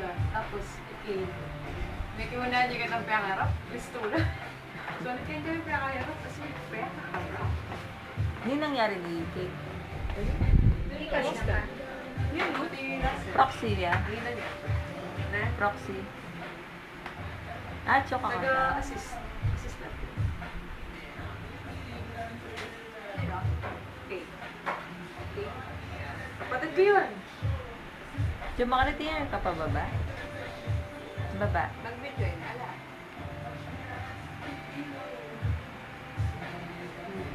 ka. Tapos, may kimunahan niya ka ng pangarap. Gusto na. So, nagkain kami pangarap. Tapos, may pangarap. Hindi nangyari ni Kate. Hindi ka pa. Yun, buti yung nasa. Proxy niya. Hindi na niya. Na? Proxy. Ah, choke ka. Nag-assist. Assist natin. Okay. Okay. Kapatid ko yun. Diyan makarating ka pa baba? Baba. Mag-video yun. Ala.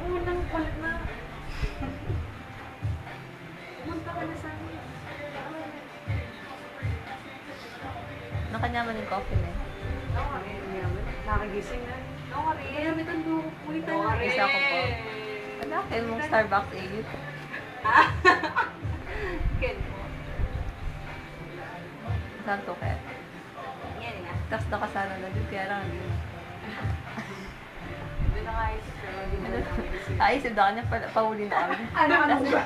Unang kulit na. Pumunta ka na sa amin. Nakanyaman yung coffee na eh. Oo nga rin. Nakagising na. Oo nga rin. Kaya may tando. Ulit tayo. Isa ko po. Ano, kayo mong Starbucks 8. Ken mo. Saan to kaya? Yan nga. Tapos nakasana na din, kaya lang hindi. Hindi na kaisip pero hindi na nakagising. Kaisip na kanya, pauli na kami. Ano ba?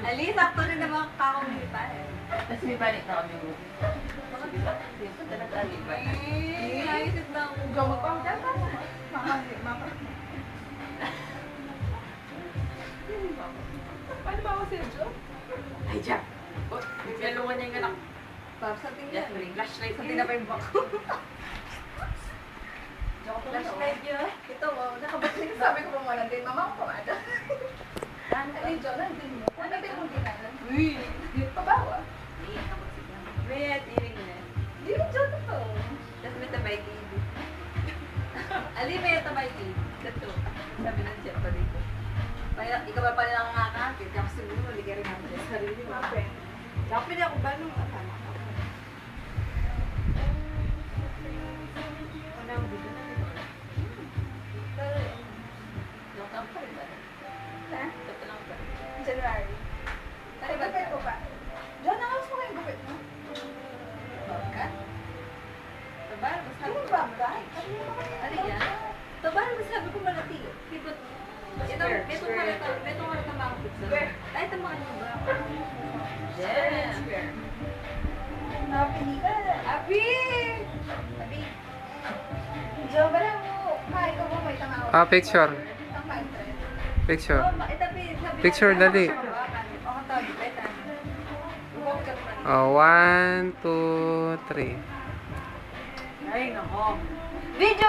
Ali, sakto rin naman kakawin pa eh. Tapos may panik na kami. Hindi pa talaga ba? Naisip na ako. Gamot pa. Mama. Paano ba ako sa'yo, Jo? Ay, Jack. Nalungan niya yung anak. Tapos sa tingin. Flashlight. Sa tingin na pa yung bako. Flashlight yun. Ito, nakabalik. Sabi ko pa muna din. Mama ko pamada. Ano yung Jo? Nandun mo. Ano ba yung ginalan? Uy! Pabawa. May tiring na. Di mo Jo to to. Tapos may tabay kid. Ali, may tabay kid. Ito. Sabi ng chef pa dito. Ikaw ba pala nakakakit? Tapos siguro, hindi ka rin namin sa sarili mo. Dapat ako ba nung akala ko? Unang dito na dito. Lockdown pa rin ba? Ha? Ito pa lang ba? January. Ay, gupit ko ba? John, nakalas mo kayong gupit mo? Bangka? Tabar, mas Ano sabi yung ko. bangka? Ano yung bangka? Ano yan? Tabar, mas sabi ko malati. Kibot. Metong harita mga pizza. Kahit ang mga nyo ba? Square. Happy ka. Happy! Happy. John, ba lang mo? Ikaw mo may tamawa. Picture. Ang pag-trend. Picture. Itabi. Picture, dali. Ako tabi, betan. Walk ka pa. Oh, 1, 2, 3. Ay, nako. Video!